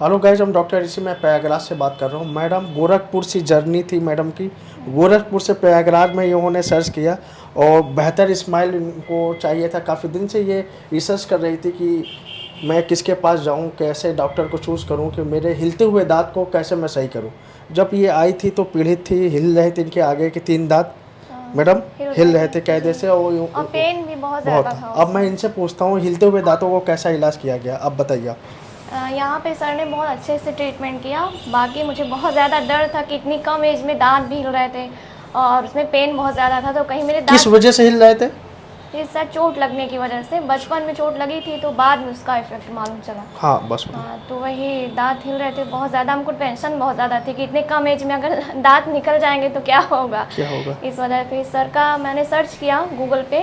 Hello guys, हम doctor ऋषि, मैं प्रयागराज से बात कर रहा हूँ। मैडम, गोरखपुर से जर्नी थी मैडम की। गोरखपुर से प्रयागराज में इन्होंने सर्च किया और बेहतर स्माइल इनको चाहिए था। काफ़ी दिन से ये रिसर्च कर रही थी कि मैं किसके पास जाऊँ, कैसे डॉक्टर को चूज़ करूँ कि मेरे हिलते हुए दांत को कैसे मैं सही करूँ। जब ये आई थी तो पीड़ित थी, हिल रहे थे इनके आगे के 3 दांत मैडम, हिल रहे थे कायदे से और पेन भी बहुत ज़्यादा था अब मैं इनसे पूछता हूँ, हिलते हुए दांतों को कैसा इलाज किया गया, अब बताइए आप। यहाँ पे सर ने बहुत अच्छे से ट्रीटमेंट किया। बाकी मुझे बहुत ज़्यादा डर था कि इतनी कम एज में दांत भी हिल रहे थे और उसमें पेन बहुत ज़्यादा था, तो कहीं मेरे किस दांत वजह से हिल रहे थे? ये सर चोट लगने की वजह से, बचपन में चोट लगी थी तो बाद में उसका इफेक्ट मालूम चला। हाँ बस। हाँ, तो वही दांत हिल रहे थे बहुत ज़्यादा। हमको टेंशन बहुत ज़्यादा थी कि इतने कम एज में अगर दांत निकल जाएंगे तो क्या होगा। क्या होगा? इस वजह से सर का मैंने सर्च किया गूगल पे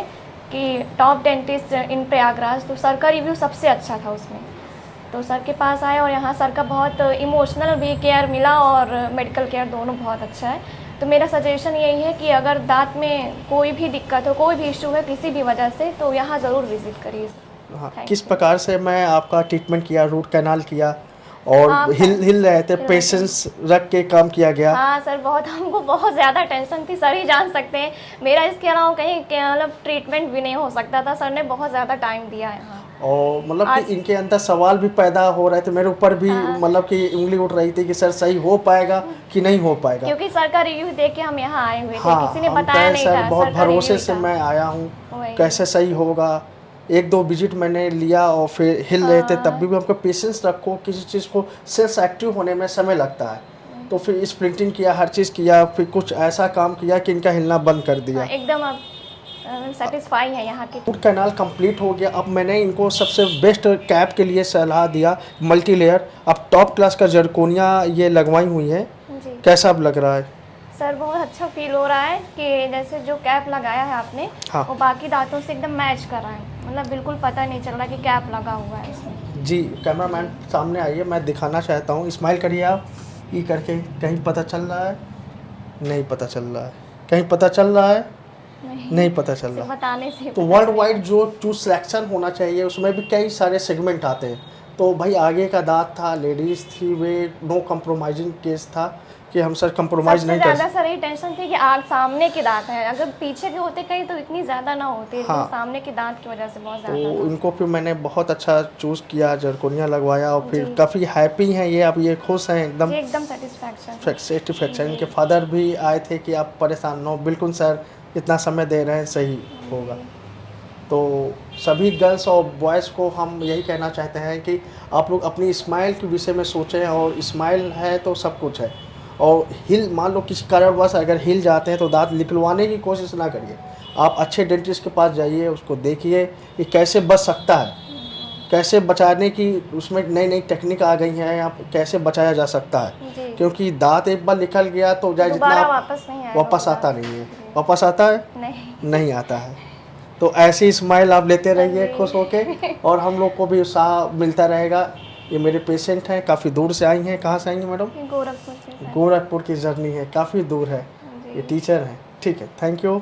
कि टॉप डेंटिस्ट इन प्रयागराज, तो सर का रिव्यू सबसे अच्छा था उसमें। तो सर के पास आए और यहाँ सर का बहुत इमोशनल भी केयर मिला और मेडिकल केयर दोनों बहुत अच्छा है। तो मेरा सजेशन यही है कि अगर दांत में कोई भी दिक्कत हो, कोई भी इशू है किसी भी वजह से, तो यहाँ ज़रूर विज़िट करिए। हाँ, थैंक किस यू। प्रकार से मैं आपका ट्रीटमेंट किया, रूट कैनाल किया और हाँ, हिल रहे थे, हिल रहे थे। पेशेंस रख के काम किया गया। हाँ सर, बहुत हमको बहुत ज़्यादा टेंशन थी, सर ही जान सकते हैं। मेरा इसके अलावा कहीं मतलब ट्रीटमेंट भी नहीं हो सकता था। सर ने बहुत ज़्यादा टाइम दिया यहाँ। और मतलब कि आज इनके अंदर सवाल भी पैदा हो रहे थे, मेरे ऊपर भी हाँ, मतलब कि उंगली उठ रही थी कि सर सही हो पाएगा कि नहीं हो पाएगा। क्योंकि सर का रिव्यू देख के हम यहाँ आए हुए थे, हाँ, किसी ने हम बताया कहे नहीं सर था, बहुत सर का रिव्यू भरोसे ही से था। मैं आया हूँ, वही। कैसे सही होगा। 1-2 विजिट मैंने लिया और फिर हिल रहे थे, तब भी हमको पेशेंस रखो, किसी चीज़ को सेल्स एक्टिव होने में समय लगता है। तो फिर स्प्लिंटिंग किया, हर चीज़ किया, फिर कुछ ऐसा काम किया कि इनका हिलना बंद कर हाँ, दिया। एकदम आप सेटिस्फाई है यहाँ की। रूट कैनाल कंप्लीट हो गया। अब मैंने इनको सबसे बेस्ट कैप के लिए सलाह दिया, मल्टी लेयर। अब टॉप क्लास का जरकोनिया ये लगवाई हुई है। जी कैसा अब लग रहा है? सर, बहुत अच्छा फील हो रहा है कि जैसे जो कैप लगाया है आपने, हाँ वो बाकी दांतों से एकदम मैच कर रहा है। मतलब बिल्कुल पता नहीं चल रहा कि कैप लगा हुआ है इसमें। जी, कैमरामैन सामने आइए, मैं दिखाना चाहता हूँ। स्माइल करिए आप, ई करके। कहीं पता चल रहा है? नहीं पता चल रहा है। कहीं पता चल रहा है? नहीं पता चल सिर्फ रहा। बताने से तो पता वर्ल्ड चलेगा। वाइड जो चूज सिलेक्शन होना चाहिए, उसमें भी कई सारे सेगमेंट आते हैं। तो भाई आगे का दांत था, लेडीज़ थी, वे नो कंप्रोमाइजिंग केस था कि हम सर कंप्रोमाइज़ सबसे नहीं कर। ज़्यादा सर यही टेंशन थी कि आग सामने के दांत हैं, अगर पीछे के होते कहीं तो इतनी ज़्यादा ना होती, लेकिन हाँ, सामने के दांत की वजह से बहुत तो ज़्यादा था। इनको फिर मैंने बहुत अच्छा चूज़ किया, जरकोनिया लगवाया और जी फिर काफ़ी हैप्पी हैं ये, अब ये खुश हैं एकदम। जी, एकदम सेटिस्फैक्शन। सेटिस्फेक्शन। जी इनके फादर भी आए थे कि आप परेशान न हो, बिल्कुल सर इतना समय दे रहे हैं, सही होगा। जी तो सभी गर्ल्स और बॉयज़ को हम यही कहना चाहते हैं कि आप लोग अपनी स्माइल के विषय में सोचें, और स्माइल है तो सब कुछ है। और हिल, मान लो किसी कारणवश अगर हिल जाते हैं तो दांत निकलवाने की कोशिश ना करिए। आप अच्छे डेंटिस्ट के पास जाइए, उसको देखिए कि कैसे बच सकता है, कैसे बचाने की उसमें नई नई टेक्निक आ गई हैं, आप कैसे बचाया जा सकता है। जी। क्योंकि दांत एक बार निकल गया तो चाहे जितना दोबारा आप, वापस नहीं आएगा वो वापस आता दांत। नहीं है। जी वापस आता है? नहीं। नहीं आता है। तो ऐसी स्माइल आप लेते हाँ रहिए खुश होके, जी। और हम लोग को भी उत्साह मिलता रहेगा। ये मेरे पेशेंट हैं, काफ़ी दूर से आई हैं। कहाँ से आई हैं मैडम? गोरखपुर से सर। गोरखपुर की जर्नी है, काफ़ी दूर है। ये जी। टीचर हैं। ठीक है, थैंक यू।